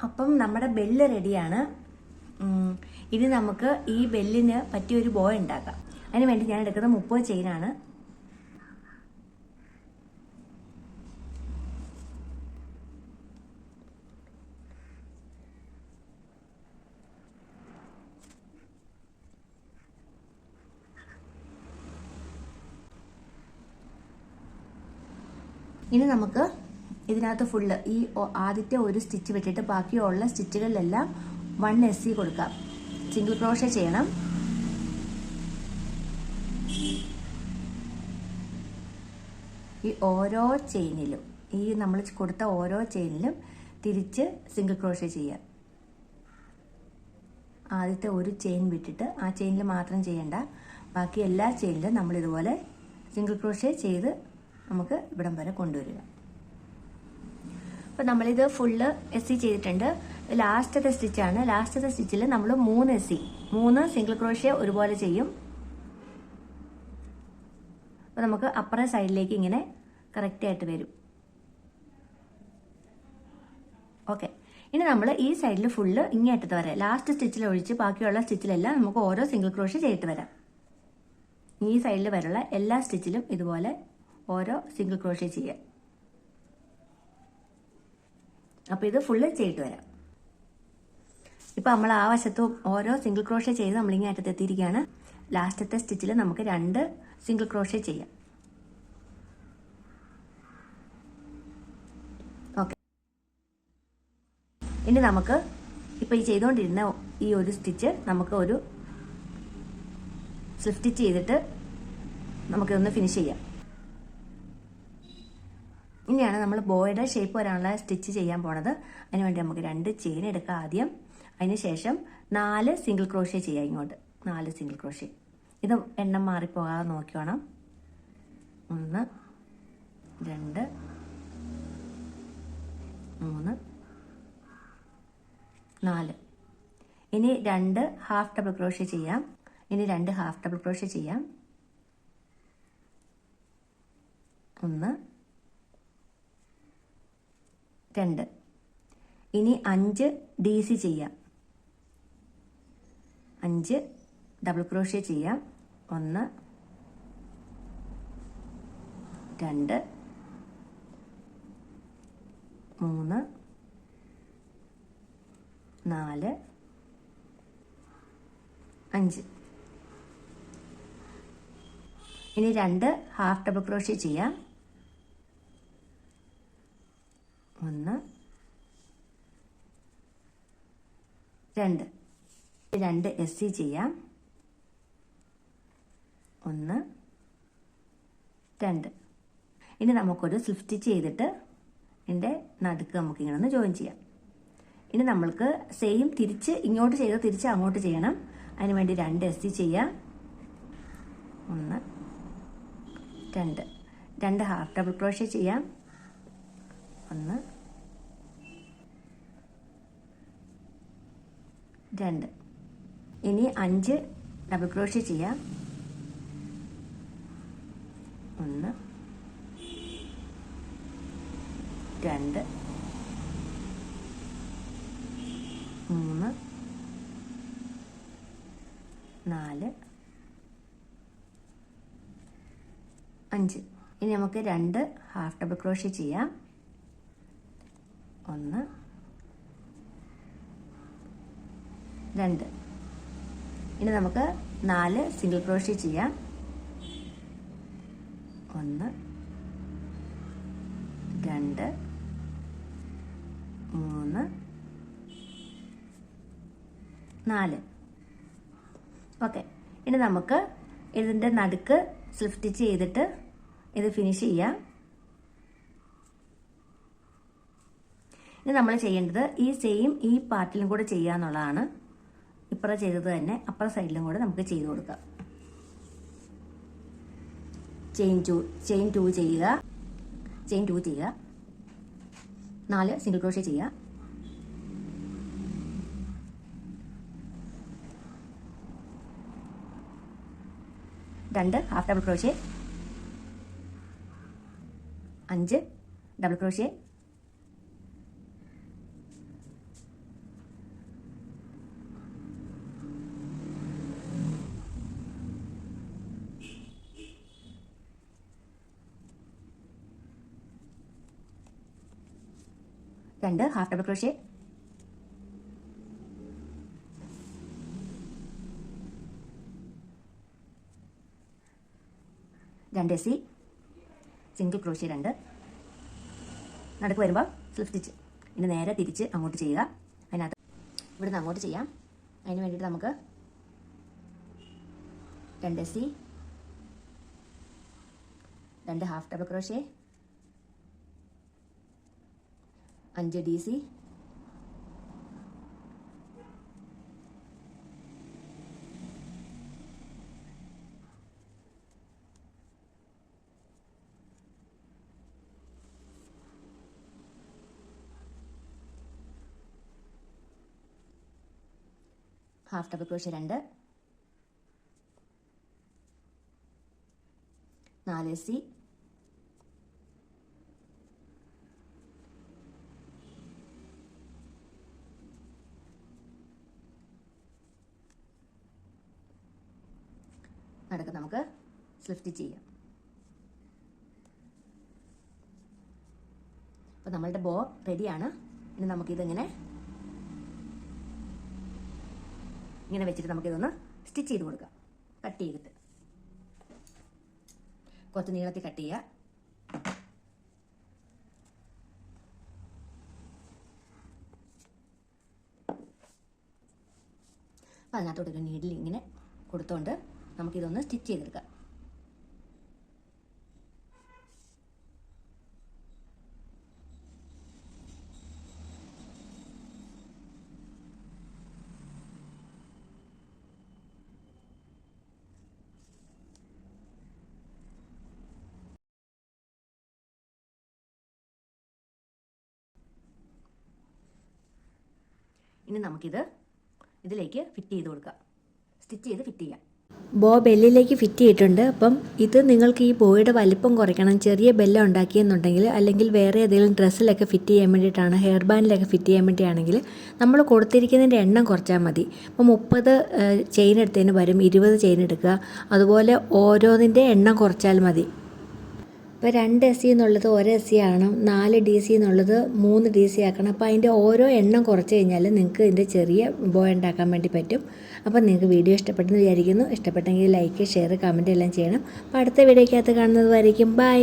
അപ്പം നമ്മുടെ ബെല്ല് റെഡിയാണ്. ഇനി നമുക്ക് ഈ ബെല്ലിന് പറ്റിയൊരു ബോ ഉണ്ടാക്കാം. അതിന് വേണ്ടി ഞാൻ എടുക്കുന്നത് 30 ചെയിനാണ്. ഇനി നമുക്ക് ഇതിനകത്ത് ഫുള്ള് ഈ ആദ്യത്തെ ഒരു സ്റ്റിച്ച് വിട്ടിട്ട് ബാക്കിയുള്ള സ്റ്റിച്ചുകളിലെല്ലാം 1 SC കൊടുക്കാം. സിംഗിൾ ക്രോഷേ ചെയ്യണം. ഈ ഓരോ ചെയിനിലും, ഈ നമ്മൾ കൊടുത്ത ഓരോ ചെയിനിലും തിരിച്ച് സിംഗിൾ ക്രോഷേ ചെയ്യാം. ആദ്യത്തെ ഒരു ചെയിൻ വിട്ടിട്ട് ആ ചെയിനിൽ മാത്രം ചെയ്യണ്ട, ബാക്കി എല്ലാ ചെയിനിലും നമ്മൾ ഇതുപോലെ സിംഗിൾ ക്രോഷേ ചെയ്ത് നമുക്ക് ഇവിടം വരെ കൊണ്ടുവരിക. അപ്പോൾ നമ്മളിത് ഫുള്ള് SC ചെയ്തിട്ടുണ്ട്. ലാസ്റ്റത്തെ സ്റ്റിച്ചാണ്. ലാസ്റ്റത്തെ സ്റ്റിച്ചിൽ നമ്മൾ 3 SC 3 സിംഗിൾ ക്രോഷേ ഒരുപോലെ ചെയ്യും. അപ്പോൾ നമുക്ക് അപ്പുറ സൈഡിലേക്ക് ഇങ്ങനെ കറക്റ്റായിട്ട് വരും. ഓക്കെ, ഇനി നമ്മൾ ഈ സൈഡിൽ ഫുള്ള് ഇങ്ങേറ്റത്ത് വരാം. ലാസ്റ്റ് സ്റ്റിച്ചിൽ ഒഴിച്ച് ബാക്കിയുള്ള സ്റ്റിച്ചിലെല്ലാം നമുക്ക് ഓരോ സിംഗിൾ ക്രോഷേ ചെയ്തിട്ട് വരാം. ഈ സൈഡിൽ വരെയുള്ള എല്ലാ സ്റ്റിച്ചിലും ഇതുപോലെ ഓരോ സിംഗിൾ ക്രോഷേ ചെയ്യാം. അപ്പോൾ ഇത് ഫുള്ള് ചെയ്തിട്ട് വരാം. ഇപ്പം നമ്മൾ ആ വശത്തും ഓരോ സിംഗിൾ ക്രോഷേ ചെയ്ത് നമ്മളിങ്ങനെ അറ്റത്ത് എത്തിയിരിക്കുകയാണ്. ലാസ്റ്റത്തെ സ്റ്റിച്ചിൽ നമുക്ക് 2 സിംഗിൾ ക്രോഷേ ചെയ്യാം. ഓക്കെ, ഇനി നമുക്ക് ഇപ്പം ഈ ചെയ്തുകൊണ്ടിരുന്ന ഈ ഒരു സ്റ്റിച്ച് നമുക്ക് ഒരു സ്ലിപ്പ് സ്റ്റിച്ച് ചെയ്തിട്ട് നമുക്കിതൊന്ന് ഫിനിഷ് ചെയ്യാം. ഇനിയാണ് നമ്മൾ ബോയുടെ ഷേപ്പ് വരാനുള്ള സ്റ്റിച്ച് ചെയ്യാൻ പോണത്. അതിനുവേണ്ടി നമുക്ക് 2 ചെയിൻ എടുക്കാം ആദ്യം. അതിനുശേഷം 4 സിംഗിൾ ക്രോഷേ ചെയ്യാം. ഇങ്ങോട്ട് 4 സിംഗിൾ ക്രോഷേ. ഇത് എണ്ണം മാറിപ്പോകാതെ നോക്കിയോണം. 1 2 3 4. ഇനി 2 ഹാഫ് ഡബിൾ ക്രോഷേ ചെയ്യാം. ഇനി 2 ഹാഫ് ഡബിൾ ക്രോഷേ ചെയ്യാം. 1 2. ഇനി 5 DC ചെയ്യാം. 5 ഡബിൾ ക്രോഷേ ചെയ്യാം. 1 2 3 4 5. ഇനി 2 ഹാഫ് ഡബിൾ ക്രോഷേ ചെയ്യാം. 1 2. 2 SC ചെയ്യാം. 1 2. ഇനി നമുക്കൊരു സ്ലിപ്പ് സ്റ്റിച്ച് ചെയ്തിട്ട് ഇതിൻ്റെ നടുക്ക് നമുക്ക് ഇങ്ങനെ ഒന്ന് ജോയിൻ ചെയ്യാം. ഇനി നമ്മൾക്ക് സെയിം തിരിച്ച് ഇങ്ങോട്ട് ചെയ്ത് തിരിച്ച് അങ്ങോട്ട് ചെയ്യണം. അതിനുവേണ്ടി 2 SC ചെയ്യാം. 1 2. 2 ഹാഫ് ഡബിൾ ക്രോഷേ ചെയ്യാം. 1 2. ഇനി 5 ഡബിൾ ക്രോഷേ ചെയ്യാം. 1 2 3 4 5. ഇനി നമുക്ക് 2 ഹാഫ് ഡബിൾ ക്രോഷേ ചെയ്യാം. 1 2. ഇനി നമുക്ക് 4 സിംഗിൾ ക്രോഷേ ചെയ്യാം. 1 2 3 4. ഓക്കെ, ഇനി നമുക്ക് ഇതിൻ്റെ നടുക്ക് സ്ലിപ്പ് സ്റ്റിച്ച് ചെയ്തിട്ട് ഇത് ഫിനിഷ് ചെയ്യാം. ഇനി നമ്മൾ ചെയ്യേണ്ടത് ഈ സെയിം ഈ പാർട്ടിലും കൂടെ ചെയ്യുക എന്നുള്ളതാണ്. ഇപ്പുറം ചെയ്തത് തന്നെ അപ്പുറ സൈഡിലും കൂടെ നമുക്ക് ചെയ്ത് കൊടുക്കാം. ചെയിൻ 2 ചെയ്യുക. ചെയിൻ 2 ചെയ്യുക. 4 സിംഗിൾ ക്രോഷേ ചെയ്യുക. 2 half double crochet. 5 double crochet. 2 half double crochet, 2 SC, single crochet 2, നടുക്ക് വരുമ്പോൾ സ്ലിപ്പ് സ്റ്റിച്ച്. ഇനി നേരെ തിരിച്ച് അങ്ങോട്ട് ചെയ്യുക. അതിനകത്ത് ഇവിടുന്ന് അങ്ങോട്ട് ചെയ്യാം. അതിന് വേണ്ടിയിട്ട് നമുക്ക് 2 SC, 2 half double crochet, 5 DC, half double crochet 2, 4 SC, 2 നമുക്ക് സ്ലിപ്പ് സ്റ്റിച്ച് ചെയ്യാം. അപ്പോൾ നമ്മളുടെ ബോ റെഡിയാണ്. ഇനി നമുക്കിതിങ്ങനെ ഇങ്ങനെ വെച്ചിട്ട് നമുക്കിതൊന്ന് സ്റ്റിച്ച് ചെയ്ത് കൊടുക്കാം. കട്ട് ചെയ്തിട്ട് കുറച്ച് നീളത്തിൽ കട്ട് ചെയ്യുക. അപ്പോൾ അതിനകത്തോട്ടൊരു നീഡിൽ ഇങ്ങനെ കൊടുത്തോണ്ട് നമുക്കിതൊന്ന് സ്റ്റിച്ച് ചെയ്തെടുക്കാം. ഇനി നമുക്കിത് ഇതിലേക്ക് ഫിറ്റ് ചെയ്ത് കൊടുക്കാം. സ്റ്റിച്ച് ചെയ്ത് ഫിറ്റ് ചെയ്യാം. ബോ ബെല്ലിലേക്ക് ഫിറ്റ് ചെയ്തിട്ടുണ്ട്. അപ്പം ഇത് നിങ്ങൾക്ക് ഈ ബോയുടെ വലിപ്പം കുറയ്ക്കണം, ചെറിയ ബെല്ല ഉണ്ടാക്കിയെന്നുണ്ടെങ്കിൽ, അല്ലെങ്കിൽ വേറെ ഏതെങ്കിലും ഡ്രസ്സിലൊക്കെ ഫിറ്റ് ചെയ്യാൻ വേണ്ടിയിട്ടാണ്, ഹെയർ ബാൻഡിലൊക്കെ ഫിറ്റ് ചെയ്യാൻ വേണ്ടിയാണെങ്കിൽ നമ്മൾ കൊടുത്തിരിക്കുന്നതിൻ്റെ എണ്ണം കുറച്ചാൽ മതി. അപ്പോൾ 30 ചെയിൻ എടുത്തതിന് വരും 20 ചെയിൻ എടുക്കുക. അതുപോലെ ഓരോന്നിൻ്റെ എണ്ണം കുറച്ചാൽ മതി. ഇപ്പോൾ 2 SC എന്നുള്ളത് 1 SC ആകണം, 4 DC എന്നുള്ളത് 3 DC ആക്കണം. അപ്പോൾ അതിൻ്റെ ഓരോ എണ്ണം കുറച്ച് കഴിഞ്ഞാൽ നിങ്ങൾക്ക് ഇതിൻ്റെ ചെറിയ ബോ ഉണ്ടാക്കാൻ വേണ്ടി പറ്റും. അപ്പോൾ നിങ്ങൾക്ക് വീഡിയോ ഇഷ്ടപ്പെട്ടെന്ന് വിചാരിക്കുന്നു. ഇഷ്ടപ്പെട്ടെങ്കിൽ ലൈക്ക്, ഷെയർ, കമൻറ്റ് എല്ലാം ചെയ്യണം. അപ്പോൾ അടുത്ത വീഡിയോയ്ക്കകത്ത് കാണുന്നത് വരയ്ക്കും. ബൈ.